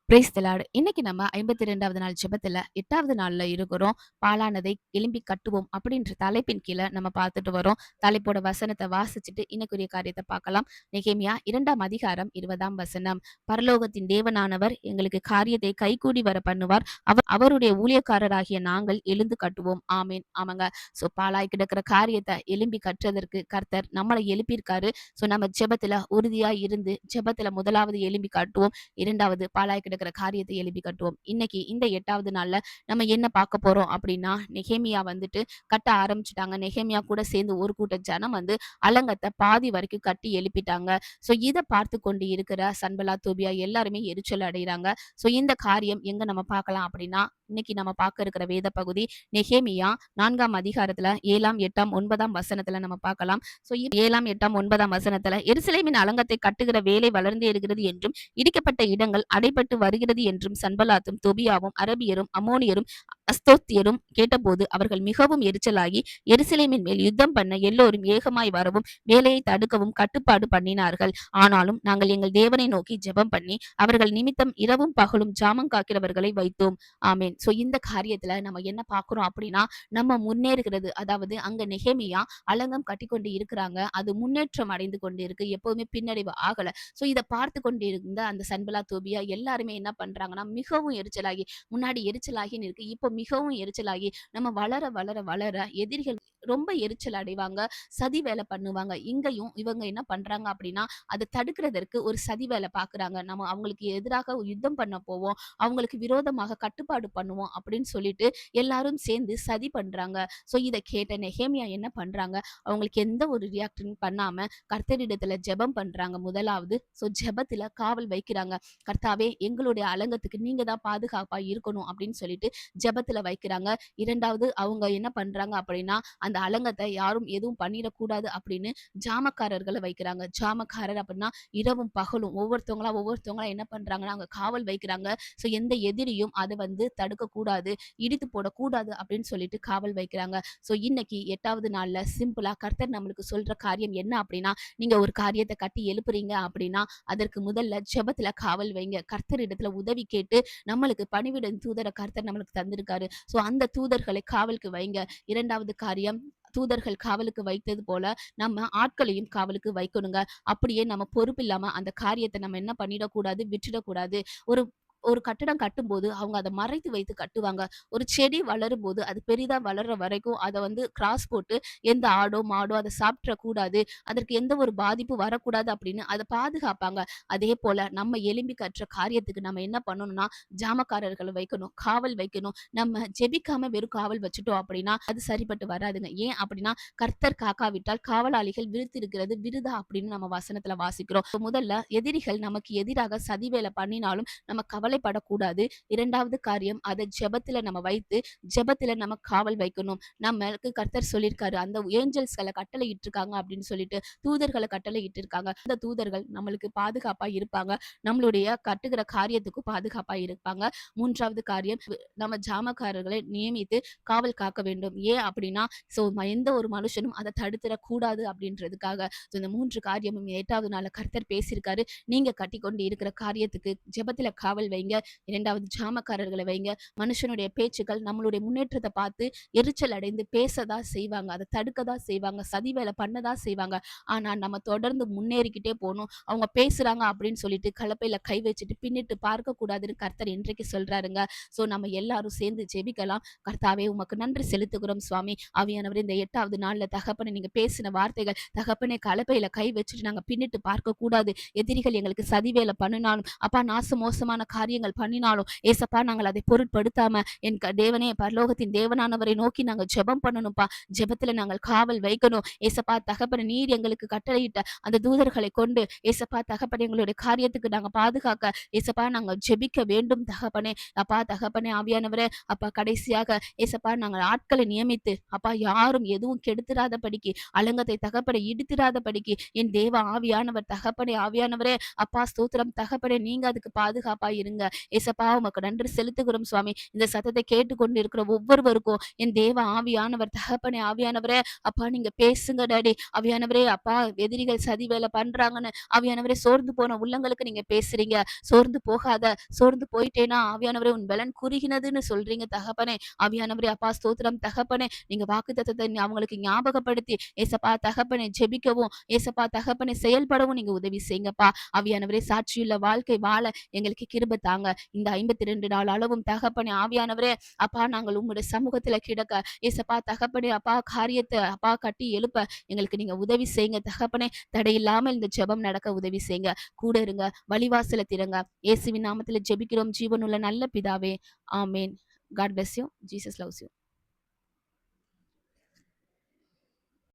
Praise the Lord. இன்னைக்கு நம்ம 52வது நாள் ஜெபத்துல 8வது நாள்ல இருக்கிறோம். பாழானதை எழும்பி கட்டுவோம் அப்படின்ற தலைப்பின் கீழ நம்ம பார்த்துட்டு வரோம். தலைப்போட வசனத்தை வாசிச்சுட்டு இன்னைக்குரிய காரியத்தை பார்க்கலாம். நெகேமியா 2ஆம் அதிகாரம் 20ஆம் வசனம். பரலோகத்தின் தேவனானவர் எங்களுக்கு காரியத்தை கைகூடி வர பண்ணுவார். அவருடைய ஊழியக்காரராகிய நாங்கள் எழுந்து கட்டுவோம். ஆமேன். ஆமாங்க. பாழாய் கிடக்கிற காரியத்தை எழும்பி கட்டுறதற்கு கர்த்தர் நம்மளை எழுப்பியிருக்காரு. நம்ம ஜெபத்துல உறுதியா இருந்து ஜெபத்துல முதலாவது எழும்பி காட்டுவோம். இரண்டாவது பாழாய் கிடக்கிற காரியத்தை எழுப்பி கட்டுவோம். இன்னைக்கு இந்த 8வது நாள்ல நம்ம என்ன பார்க்க போறோம் அப்படின்னா, நெகேமியா வந்துட்டு கட்ட ஆரம்பிச்சுட்டாங்க. நெகேமியா கூட சேர்ந்து ஒரு கூட்ட ஜனம் அலங்கத்தை பாதி வரைக்கும் கட்டி எழுப்பிட்டாங்க. இதை பார்த்து கொண்டு இருக்கிற சன்பலா தோபியா எல்லாருமே எரிச்சல் அடைகிறாங்க. இந்த காரியம் எங்க நம்ம பார்க்கலாம் அப்படின்னா, இன்னைக்கு நம்ம பார்க்க இருக்கிற வேத பகுதி நெகேமியா 4ஆம் அதிகாரத்துல 7ஆம் 8ஆம் 9ஆம் வசனத்துல நம்ம பார்க்கலாம். 7ஆம் 8ஆம் 9ஆம் வசனத்துல எருசலேமின் அலங்கத்தை கட்டுகிற வேலை வளர்ந்து இருக்கிறது என்றும் இடிக்கப்பட்ட இடங்கள் அடைபட்டு வருகிறது என்றும் சன்பலாத்தும் தொபியாவும் அரபியரும் அமோனியரும் அஸ்தோத்தியரும் கேட்டபோது அவர்கள் மிகவும் எரிச்சலாகி எருசலேமின் மேல் யுத்தம் பண்ண எல்லோரும் ஏகமாய் வரவும் வேலையை தடுக்கவும் கட்டுப்பாடு பண்ணினார்கள். ஆனாலும் நாங்கள் எங்கள் தேவனை நோக்கி ஜெபம் பண்ணி அவர்கள் நிமித்தம் இரவும் பகலும் ஜாமம் காக்கிறவர்களை வைத்தோம். ஆமேன். இந்த காரியத்துல நம்ம என்ன பார்க்கிறோம் அப்படின்னா, நம்ம முன்னேறுகிறது, அதாவது அங்க நெகேமியா அலங்கம் கட்டி கொண்டு இருக்கிறாங்க. அது முன்னேற்றம் அடைந்து கொண்டு இருக்கு, எப்பவுமே பின்னடைவு ஆகல. இதை பார்த்து கொண்டு இருந்த அந்த சன்பலா தோபியா எல்லாருமே என்ன பண்றாங்கன்னா, மிகவும் எரிச்சலாகி, முன்னாடி எரிச்சலாகின்னு இருக்கு, இப்போ மிகவும் எரிச்சலாகி நம்ம வளர வளர வளர எதிரிகள் ரொம்ப எரிச்சல் அடைவாங்க, சதி வேலை பண்ணுவாங்க. இங்கேயும் இவங்க என்ன பண்றாங்க அப்படின்னா, அதை தடுக்கிறதற்கு ஒரு சதி வேலை பாக்குறாங்க. நம்ம அவங்களுக்கு எதிராக யுத்தம் பண்ண போவோம், அவங்களுக்கு விரோதமாக கட்டுப்பாடு பண்ணுவோம் அப்படின்னு சொல்லிட்டு எல்லாரும் சேர்ந்து சதி பண்றாங்க. இதை கேட்ட நெகேமியா என்ன பண்றாங்க, அவங்களுக்கு எந்த ஒரு ரியாக்ஷன் பண்ணாம கர்த்தரிடத்துல ஜெபம் பண்றாங்க. முதலாவது ஜெபத்துல காவல் வைக்கிறாங்க. கர்த்தாவே, எங்களுடைய அலங்கத்துக்கு நீங்க தான் பாதுகாப்பா இருக்கணும் அப்படின்னு சொல்லிட்டு ஜெபத்துல வைக்கிறாங்க. இரண்டாவது அவங்க என்ன பண்றாங்க அப்படின்னா, அந்த அலங்கத்தை யாரும் எதுவும் பண்ணிடக்கூடாது அப்படின்னு ஜாமக்காரர்களை வைக்கிறாங்க. ஜாமக்காரர் அப்படின்னா இரவும் பகலும் ஒவ்வொருத்தவங்களா என்ன பண்றாங்கன்னா அங்க காவல் வைக்கிறாங்க. எந்த எதிரியும் அதை தடுக்க கூடாது, இடித்து போடக்கூடாது அப்படின்னு சொல்லிட்டு காவல் வைக்கிறாங்க. இன்னைக்கு 8வது நாள்ல சிம்பிளா கர்த்தர் நம்மளுக்கு சொல்ற காரியம் என்ன அப்படின்னா, நீங்க ஒரு காரியத்தை கட்டி எழுப்புறீங்க அப்படின்னா அதற்கு முதல்ல ஜெபத்துல காவல் வைங்க. கர்த்தர் இடத்துல உதவி கேட்டு நம்மளுக்கு பணிவிடும் தூதரை கர்த்தர் நம்மளுக்கு தந்திருக்காரு. அந்த தூதர்களை காவலுக்கு வைங்க. இரண்டாவது காரியம், தூதர்கள் காவலுக்கு வைத்தது போல நம்ம ஆட்களையும் காவலுக்கு வைக்கணுங்க. அப்படியே நம்ம பொறுப்பு இல்லாம அந்த காரியத்தை நம்ம என்ன பண்ணிடக்கூடாது, விட்டுடக்கூடாது. ஒரு ஒரு கட்டடம் கட்டும்போது அவங்க அதை மறைத்து வைத்து கட்டுவாங்க. ஒரு செடி வளரும் போது அது பெரிதா வளர்ற வரைக்கும் அதை கிராஸ் போட்டு எந்த ஆடோ மாடோ அதை சாப்பிட கூடாது, அதற்கு எந்த ஒரு பாதிப்பு வரக்கூடாது அப்படின்னு அதை பாதுகாப்பாங்க. அதே போல நம்ம எலும்பி கற்ற காரியத்துக்கு நம்ம என்ன பண்ணணும்னா, ஜாமக்காரர்களை வைக்கணும், காவல் வைக்கணும். நம்ம ஜெபிக்காம வெறும் காவல் வச்சுட்டோம் அப்படின்னா அது சரிப்பட்டு வராதுங்க. ஏன் அப்படின்னா, கர்த்தர் காக்காவிட்டால் காவலாளிகள் விருத்திருக்கிறது விருதா அப்படின்னு நம்ம வசனத்துல வாசிக்கிறோம். முதல்ல எதிரிகள் நமக்கு எதிராக சதி வேலை பண்ணினாலும் நம்ம கவலைப்படக்கூடாது. இரண்டாவது காரியம், அதை ஜெபத்துல நம்ம வைத்து ஜெபத்துல நம்ம காவல் வைக்கணும். நம்மளுக்கு கர்த்தர் சொல்லியிருக்காரு, அந்த ஏஞ்சல்ஸ்களை கட்டளை இட்டிருக்காங்க அப்படின்னு சொல்லிட்டு தூதர்களை கட்டளை இட்டிருக்காங்க. அந்த தூதர்கள் நம்மளுக்கு பாதுகாப்பா இருப்பாங்க, நம்மளுடைய கட்டுகிற காரியத்துக்கும் பாதுகாப்பா இருப்பாங்க. மூன்றாவது காரியம், நம்ம ஜாமக்காரர்களை நியமித்து காவல் காக்க வேண்டும். ஏன் அப்படின்னா, எந்த ஒரு மனுஷனும் அதை தடுத்துடக்கூடாது அப்படின்றதுக்காக. இந்த 3 காரியமும் 8வது நாள்ல கர்த்தர் பேசியிருக்காரு. நீங்க கட்டிக்கொண்டு இருக்கிற காரியத்துக்கு ஜெபத்துல காவல் வைங்க. இரண்டாவது ஜாமக்காரர்களை வைங்க. மனுஷனுடைய பேச்சுக்கள் நம்மளுடைய முன்னேற்றத்தை பார்த்து எரிச்சல் அடைந்து பேசதான் செய்வாங்க, அதை தடுக்கதான் செய்வாங்க, சதி வேலை பண்ணதான் செய்வாங்க. ஆனா நம்ம தொடர்ந்து முன்னேறிக்கிட்டே போகணும். அவங்க பேசுறாங்க அப்படின்னு சொல்லிட்டு கலப்பையில கை வச்சுட்டு பின்னிட்டு பார்க்க கூடாதுன்னு கர்த்தர் இன்றைக்கு சொல்றாருங்க. நம்ம எல்லாரும் சேர்ந்து ஜெபிக்கலாம். கர்த்தாவே, உமக்கு நன்றி செலுத்துகிறோம் சுவாமி. ஆவியானவர், இந்த 8வது நாள்ல தகப்பனை நீங்க பேசின வார்த்தைகள், தகப்பனை கலப்பையில கை வச்சுட்டு நாங்க பின்னிட்டு பார்க்க கூடாது. எதிரிகள் எங்களுக்கு சதி வேலை பண்ணினாலும், அப்பா மோசமான காரியங்கள் பண்ணினாலும் ஏசப்பா, நாங்கள் அதை பொருட்படுத்தாம என் தேவனே, பரலோகத்தின் தேவனானவரை நோக்கி நாங்க ஜெபம் பண்ணணும்ப்பா. ஜெபத்துல நாங்கள் காவல் வைக்கணும். ஏசப்பா தகப்பனை, நீர் எங்களுக்கு கட்டளையிட்ட அந்த தூதர்களை கொண்டு ஏசப்பா தகப்பனை எங்களுடைய காரியத்துக்கு நாங்க பாதுகாக்க ஏசப்பா நாங்க ஜெபிக்க வேண்டும் தகப்பனே. அப்பா தகப்பனே, ஆவியானவரே, அப்பா கடைசியாக ஏசப்பா நாங்கள் ஆட்களை நியமித்து அப்பா யாரும் எதுவும் கெடுத்துராத படிக்கு, அலங்கத்தை தகப்பனை இடித்திராத படிக்கு என் தேவ ஆவியானவர் தகப்பனே, ஆவியானவரே, அப்பா ஸ்தோத்திரம் தகப்பனே, நீங்க அதுக்கு பாதுகாப்பா இருங்க. செய்யுங்க. ஏசப்பா உமக்கு நன்றி செலுத்துகிறோம் சுவாமி. இந்த சத்தத்தை கேட்டுக்கொண்டு இருக்கிற ஒவ்வொருவருக்கும் என் தேவ ஆவியானவர் தகப்பனே ஆவியானவரே அப்பா நீங்க பேசுங்க டாடி. ஆவியானவரே அப்பா எதிரிகள் சதி வேலை பண்றாங்கன்னு ஆவியானவரே சோர்ந்து போன உள்ளங்களுக்கு நீங்க பேசுறீங்க. சோர்ந்து போகாத, சோர்ந்து போயிட்டேனா ஆவியானவரே உன் பலன் குறுகினதுன்னு சொல்றீங்க தகப்பனே. ஆவியானவரே அப்பா ஸ்தோத்திரம் தகப்பனே. நீங்க வாக்குத்தத்தத்தை அவங்களுக்கு ஞாபகப்படுத்தி ஏசப்பா தகப்பனே ஜெபிக்கவும் ஏசப்பா தகப்பனே செயல்படவும் நீங்க உதவி செய்யுங்கப்பா. ஆவியானவரே சாட்சியுள்ள வாழ்க்கை வாழ எங்களுக்கு கிருபை தாங்க. இந்த 52 நாள் அளவும் தகப்பனே ஆவியானவரே அப்பா நாங்கள் உங்களுடைய சமூகத்துல கிடக்க ஏசப்பா தகப்பனே அப்பா காரியத்தை அப்பா கட்டி எழுப்ப எங்களுக்கு நீங்க உதவி செய்யுங்க தகப்பனே. தடையில்லாமல் இந்த ஜெபம் நடக்க உதவி செய்யுங்க. கூட இருங்க, வழிவாசல திறங்க. இயேசுவின் நாமத்துல ஜெபிக்கிறோம் ஜீவனுள்ள நல்ல பிதாவே. ஆமென். God bless you. Jesus loves you.